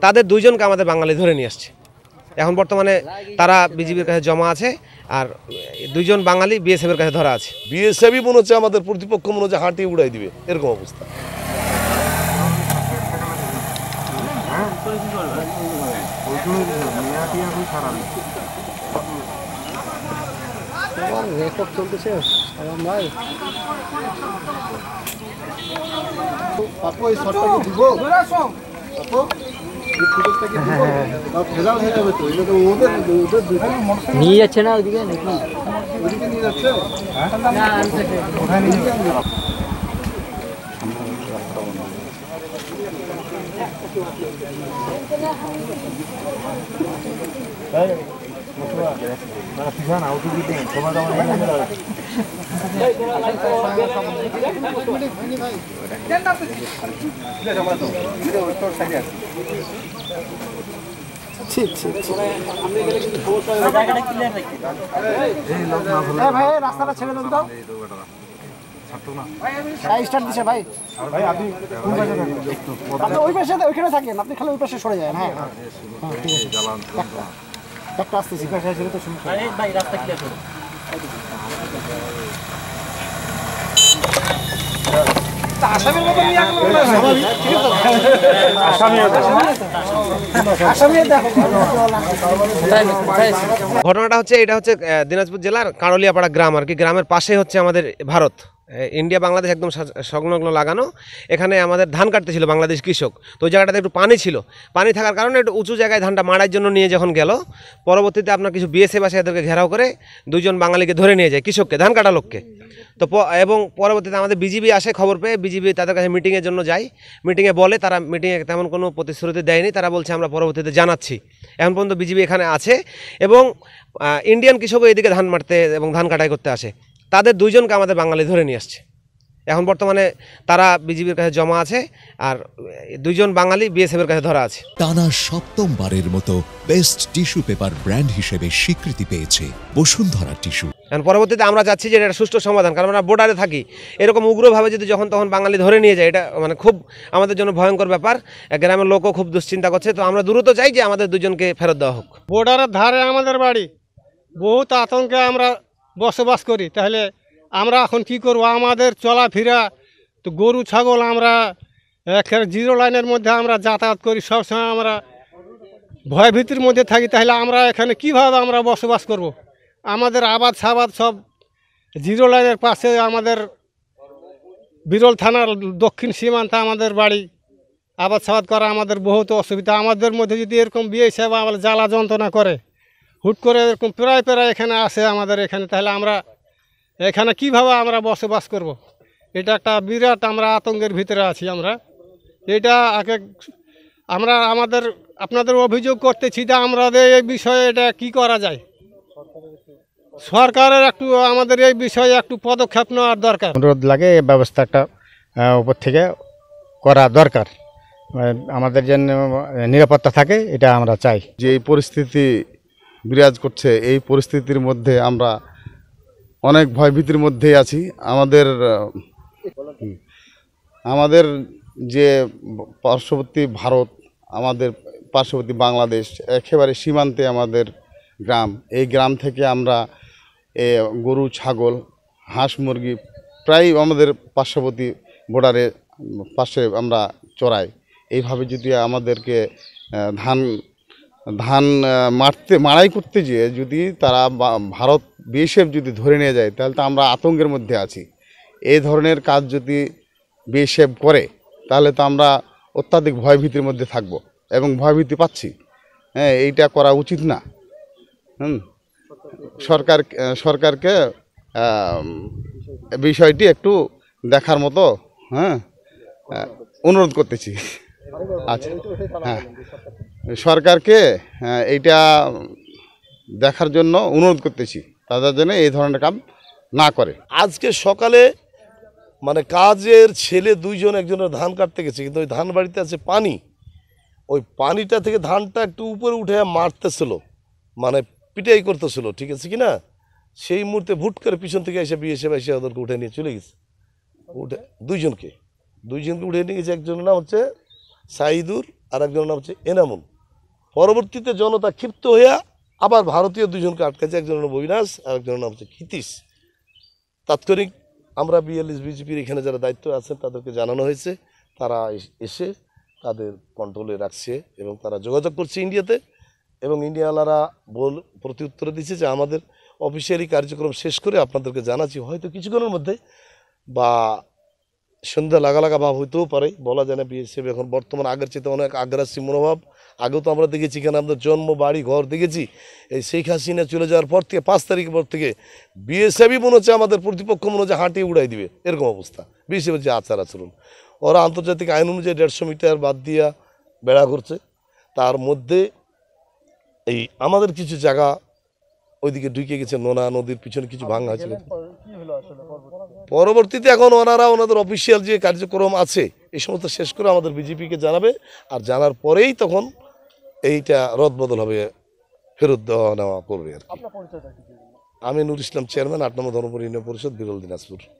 তাদের দুইজনকে আমাদের বাঙালি ধরে নিয়ে আসছে। এখন বর্তমানে তারা বিজেপির কাছে জমা আছে, আর দুইজন বাঙালি বিএসএফ এর কাছে ধরা আছে। বিএসএফই মনে হচ্ছে আমাদের প্রতিপক্ষ মনে হচ্ছে হাঁটিয়ে উড়াই দিবে, এরকম অবস্থা। রেকর্ড চলতেছে নিয়ে যাচ্ছে না ওইদিকে নাকি? ওইদিকে নিয়ে যাচ্ছে রাস্তাটা ছেড়ে দেন তো। স্টার্ট দিছে ভাই, আপনি ওই পাশে ওইখানে থাকেন, আপনি খালি ওই পাশে সরে যান। হ্যাঁ ঠিক আছে, একটা আসতেছি তো সমস্যা ভাই, রাস্তা ক্লিয়ার করুন। ঘটনাটা হচ্ছে, এটা হচ্ছে দিনাজপুর জেলার কাঁড়লিয়াপাড়া গ্রাম আর কি। গ্রামের পাশে হচ্ছে আমাদের ভারত, ইন্ডিয়া বাংলাদেশ একদম সংলগ্ন লাগানো। এখানে আমাদের ধান কাটতেছিল বাংলাদেশ কৃষক, তো ওই জায়গাটাতে একটু পানি ছিল। পানি থাকার কারণে একটু উঁচু জায়গায় ধানটা মাড়ার জন্য নিয়ে যখন গেল, পরবর্তীতে আপনার কিছু বিএসএফ আসে এদেরকে ঘেরাও করে দুইজন বাঙালিকে ধরে নিয়ে যায়, কৃষককে, ধান কাটা লোককে। তো এবং পরবর্তীতে আমাদের বিজিবি আসে, খবর পেয়ে বিজিবি তাদের কাছে মিটিংয়ের জন্য যায়। মিটিংয়ে বলে, তারা মিটিংয়ে তেমন কোনো প্রতিশ্রুতি দেয়নি, তারা বলছে আমরা পরবর্তীতে জানাচ্ছি। এখন পর্যন্ত বিজিবি এখানে আছে এবং ইন্ডিয়ান কৃষকও এদিকে ধান মারতে এবং ধান কাটাই করতে আসে। তাদের দুইজনকে আমাদের বাঙালি ধরে নিয়ে আসছে। এখন বর্তমানে তারা বিজেপির কাছে জমা আছে, আর দুইজন বাঙালি বিএসএফ এর কাছে ধরা আছে। টানা সপ্তমবারের মতো বেস্ট টিস্যু পেপার ব্র্যান্ড হিসেবে স্বীকৃতি পেয়েছে বসুন্ধরা টিস্যু। এখন পরবর্তীতে আমরা চাচ্ছি যে এটা সুষ্ঠু সমাধান, কারণ আমরা বর্ডারে থাকি। এরকম উগ্রভাবে যদি যখন তখন বাঙালি ধরে নিয়ে যায়, এটা মানে খুব আমাদের জন্য ভয়ঙ্কর ব্যাপার। গ্রামের লোকও খুব দুশ্চিন্তা করছে। তো আমরা দ্রুত চাই যে আমাদের দুজনকে ফেরত দেওয়া হোক। বর্ডারের ধারে আমাদের বাড়ি, বহুত আতঙ্কে আমরা বসবাস করি। তাহলে আমরা এখন কি করব? আমাদের চলাফেরা তো গরু ছাগল, আমরা জিরো লাইনের মধ্যে আমরা যাতায়াত করি, সবসময় আমরা ভয়ভীতির মধ্যে থাকি। তাহলে আমরা এখানে কিভাবে আমরা বসবাস করব? আমাদের আবাদ সাবাদ সব জিরো লাইনের পাশে, আমাদের বিরল থানার দক্ষিণ সীমান্তে আমাদের বাড়ি। আবাদ সাবাদ করা আমাদের বহুত অসুবিধা। আমাদের মধ্যে যদি এরকম বিয়ে সেবা আমাদের জ্বালা যন্ত্রণা করে, হুট করে এরকম প্রায় এখানে আসে আমাদের এখানে, তাহলে আমরা এখানে কিভাবে আমরা বসবাস করব? এটা একটা বিরাট আমরা আতঙ্কের ভিতরে আছি আমরা। এটা আমরা আপনাদের অভিযোগ করতেছি যে আমাদের এই বিষয়ে এটা কি করা যায়। সরকারের একটু আমাদের এই বিষয়ে একটু পদক্ষেপ নেওয়ার দরকার। অনুরোধ লাগে, এই ব্যবস্থা একটা উপর থেকে করা দরকার, আমাদের জন্য নিরাপত্তা থাকে, এটা আমরা চাই। যে এই পরিস্থিতি বিরাজ করছে, এই পরিস্থিতির মধ্যে আমরা অনেক ভয়ভীতির মধ্যেই আছি। আমাদের যে পার্শ্ববর্তী ভারত, আমাদের পার্শ্ববর্তী বাংলাদেশ, একেবারে সীমান্তে আমাদের গ্রাম। এই গ্রাম থেকে আমরা গরু ছাগল হাঁস মুরগি প্রায় আমাদের পার্শ্ববর্তী বর্ডারে পাশে আমরা চড়াই। এইভাবে যদি আমাদেরকে ধান মাড়াই করতে যেয়ে যদি তারা ভারত বিএসএফ যদি ধরে নিয়ে যায়, তাহলে তো আমরা আতঙ্কের মধ্যে আছি। এই ধরনের কাজ যদি বিএসএফ করে, তাহলে তো আমরা অত্যাধিক ভয়ভীতির মধ্যে থাকব এবং ভয়ভীতি পাচ্ছি। হ্যাঁ, এইটা করা উচিত না। সরকারকে বিষয়টি একটু দেখার মতো অনুরোধ করতেছি। আচ্ছা, হ্যাঁ, সরকারকে এইটা দেখার জন্য অনুরোধ করতেছি, তাদের জন্য এই ধরনের কাম না করে। আজকে সকালে মানে কাজের ছেলে দুইজন, একজনের ধান কাটতে গেছে, কিন্তু ওই ধান বাড়িতে আছে পানি। ওই পানিটা থেকে ধানটা একটু উপরে উঠে মারতেছিল, মানে পিটাই করতেছিল, ঠিক আছে কি না? সেই মুহূর্তে ভুট করে পিছন থেকে এসে বিএসএফ এসে ওদেরকে উঠে নিয়ে চলে গেছে, উঠে দুইজনকে দুইজনকে উঠে নিয়ে গেছে, একজনের নাম হচ্ছে সাইদুর আর একজনের নাম হচ্ছে এনামুল। পরবর্তীতে জনতা ক্ষিপ্ত হইয়া আবার ভারতীয় দুজনকে আটকাছে, একজনের নাম অবিনাশ আর একজনের নাম হচ্ছে ক্ষিতীশ। তাৎক্ষণিক আমরা বিজেপির এখানে যারা দায়িত্ব আছেন তাদেরকে জানানো হয়েছে, তারা এসে তাদের কন্ট্রোলে রাখছে এবং তারা যোগাযোগ করছে ইন্ডিয়াতে, এবং ইন্ডিয়াওয়ালারা প্রত্যুত্তরে দিচ্ছে যে আমাদের অফিসিয়ালি কার্যক্রম শেষ করে আপনাদেরকে জানাচ্ছি, হয়তো কিছুক্ষণের মধ্যে বা সন্ধ্যা লাগা ভাব হইতেও পারে, বলা যায় না। বিএসএফ এখন বর্তমান আগের চেয়ে অনেক আগ্রাসী মনোভাব। আগেও তো আমরা দেখেছি, এখানে আমাদের জন্ম বাড়ি ঘর দেখেছি। এই শেখ হাসিনা চলে যাওয়ার পর থেকে 5 তারিখের পর থেকে বিএসএফই মনে হচ্ছে আমাদের প্রতিপক্ষ মনে হচ্ছে হাঁটিয়ে উড়াই দিবে, এরকম অবস্থা বিএসএফের যে আচার আচরণ। ওরা আন্তর্জাতিক আইন অনুযায়ী 150 মিটার বাদ দিয়া বেড়া করছে, তার মধ্যে এই আমাদের কিছু জায়গা ওইদিকে ঢুকে গেছে, নোনা নদীর পিছনে কিছু ভাঙা হয়েছিল। পরবর্তীতে এখন ওনারা ওনাদের অফিসিয়াল যে কার্যক্রম আছে এই সমস্ত শেষ করে আমাদের বিজেপিকে জানাবে, আর জানার পরেই তখন এইটা রদবদল হবে, ফেরত দেওয়া নেওয়া করবে আর কি। আমি নূর ইসলাম, চেয়ারম্যান, 8 নম্বর ধর্মপুর ইউনিয়ন পরিষদ, বিরল, দিনাজপুর।